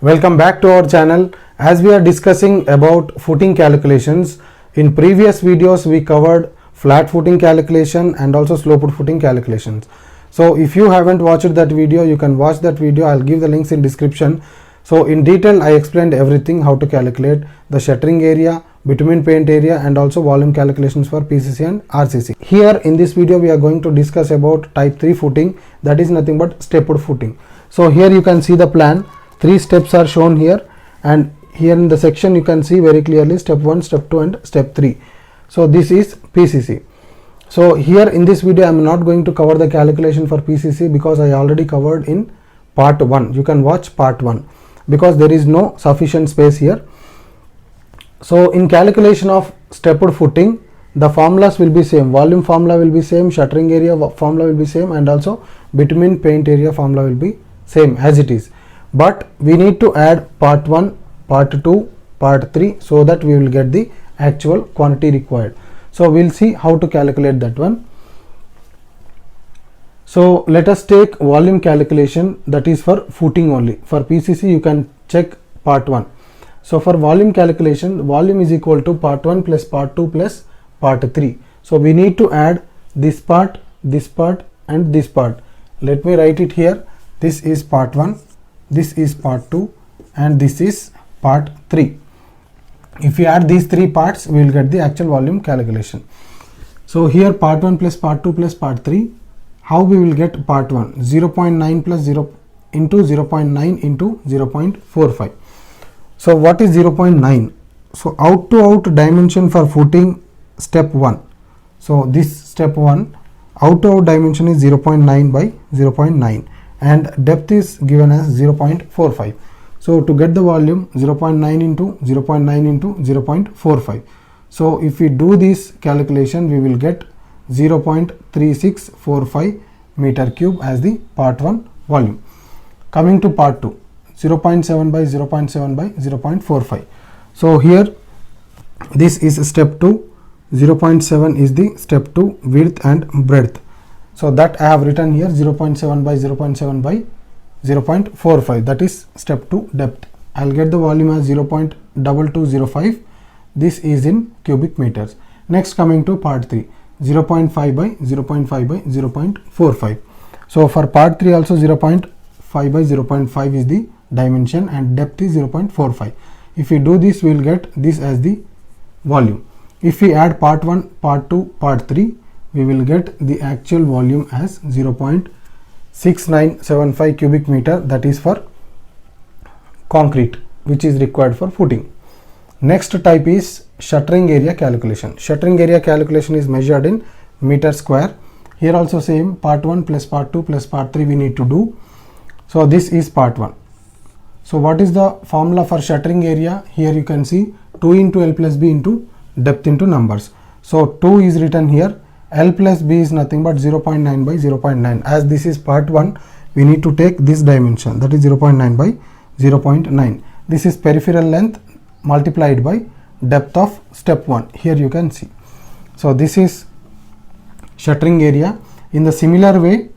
Welcome back to our channel. As we are discussing about footing calculations, in previous videos we covered flat footing calculation and also sloped footing calculations. So if you haven't watched that video, you can watch that video. I'll give the links in description. So in detail I explained everything, how to calculate the shuttering area, bitumen paint area and also volume calculations for PCC and RCC. Here in this video we are going to discuss about type 3 footing, that is nothing but stepped footing. So here you can see the plan. 3 steps are shown here, and here in the section you can see very clearly step 1, step 2 and step 3. So this is PCC. So here in this video I am not going to cover the calculation for PCC because I already covered in part 1. You can watch part 1 because there is no sufficient space here. So in calculation of stepped footing, the formulas will be same. Volume formula will be same, shuttering area formula will be same, and also bitumen paint area formula will be same as it is. But we need to add part 1, part 2, part 3 so that we will get the actual quantity required. So we'll see how to calculate that one. So let us take volume calculation, that is for footing only. For PCC you can check part 1. So for volume calculation, volume is equal to part 1 plus part 2 plus part 3. So we need to add this part and this part. Let me write it here. This is part 1. This is part 2 and this is part 3. If we add these 3 parts, we will get the actual volume calculation. So here part 1 plus part 2 plus part 3. How we will get part 1? 0.9 plus 0 into 0.9 into 0.45. So what is 0.9? So out to out dimension for footing step 1. So this step 1, out to out dimension is 0.9 by 0.9. and depth is given as 0.45. So to get the volume, 0.9 into 0.9 into 0.45. So if we do this calculation, we will get 0.3645 meter cube as the part 1 volume. Coming to part 2, 0.7 by 0.7 by 0.45. So here this is step 2, 0.7 is the step 2 width and breadth. So that I have written here 0.7 by 0.7 by 0.45, that is step 2 depth. I will get the volume as 0.2205. This is in cubic meters. Next coming to part 3, 0.5 by 0.5 by 0.45. So for part 3 also 0.5 by 0.5 is the dimension and depth is 0.45. If we do this, we will get this as the volume. If we add part 1, part 2, part 3, we will get the actual volume as 0.6975 cubic meter, that is for concrete, which is required for footing. Next type is shuttering area calculation. Shuttering area calculation is measured in meter square. Here also same, part 1 plus part 2 plus part 3 we need to do. So this is part 1. So what is the formula for shuttering area? Here you can see 2 into L plus B into depth into numbers. So 2 is written here. L plus B is nothing but 0.9 by 0.9. As this is part 1, we need to take this dimension, that is 0.9 by 0.9. This is peripheral length multiplied by depth of step 1. Here you can see. So this is shuttering area. In the similar way,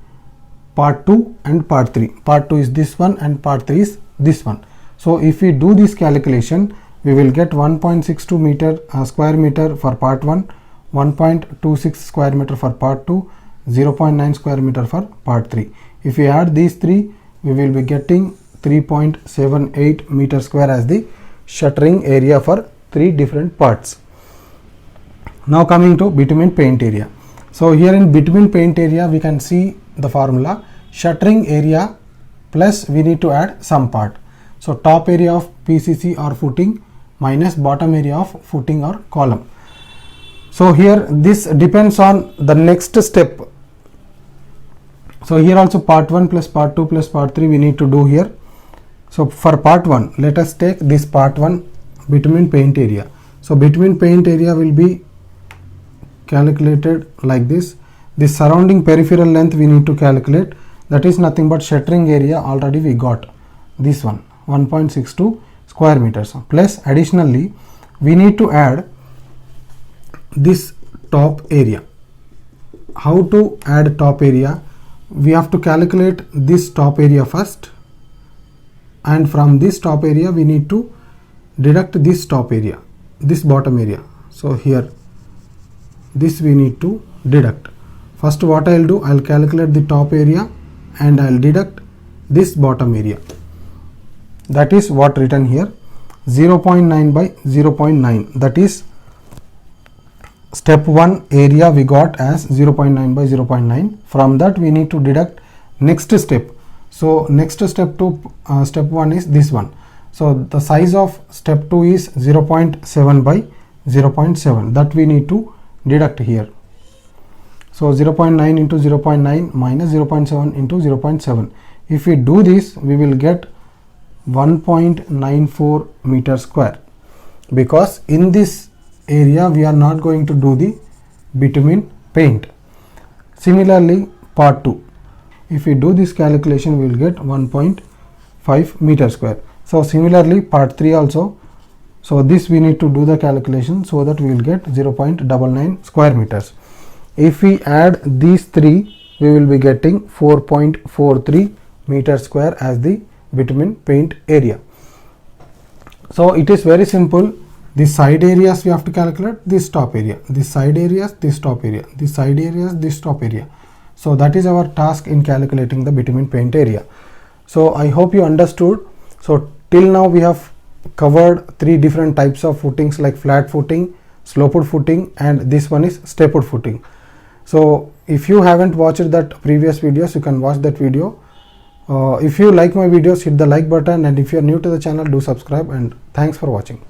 part 2 and part 3. Part 2 is this one and part 3 is this one. So if we do this calculation, we will get 1.62 meter square meter for part 1, 1.26 square meter for part 2, 0.9 square meter for part 3. If we add these 3, we will be getting 3.78 meter square as the shuttering area for 3 different parts. Now coming to bitumen paint area. So here in bitumen paint area we can see the formula shuttering area plus we need to add some part. So top area of PCC or footing minus bottom area of footing or column. So here this depends on the next step. So here also part 1 plus part 2 plus part 3 we need to do here. So for part 1, let us take this part 1 bitumen paint area. So bitumen paint area will be calculated like this. This surrounding peripheral length we need to calculate, that is nothing but shuttering area already we got. This one 1.62 square meters plus additionally we need to add this top area. How to add top area? We have to calculate this top area first and from this top area we need to deduct this top area, this bottom area. So here this we need to deduct. First what I'll do, I'll calculate the top area and I'll deduct this bottom area. That is what written here, 0.9 by 0.9, that is step 1 area we got as 0.9 by 0.9. From that we need to deduct next step. So next step to step 1 is this one. So the size of step 2 is 0.7 by 0.7, that we need to deduct here. So 0.9 into 0.9 minus 0.7 into 0.7. If we do this, we will get 1.94 meter square, because in this area we are not going to do the bitumen paint. Similarly, part 2, if we do this calculation, we will get 1.5 meter square. So similarly, part 3 also. So this we need to do the calculation so that we will get 0.99 square meters. If we add these three, we will be getting 4.43 meter square as the bitumen paint area. So it is very simple. The side areas we have to calculate, this top area, this side areas, this top area, this side areas, this top area. So that is our task in calculating the bitumen paint area. So I hope you understood. So till now we have covered 3 different types of footings, like flat footing, sloped footing, and this one is stepped footing. So if you haven't watched that previous videos, you can watch that video. If you like my videos, hit the like button, and if you are new to the channel, do subscribe, and thanks for watching.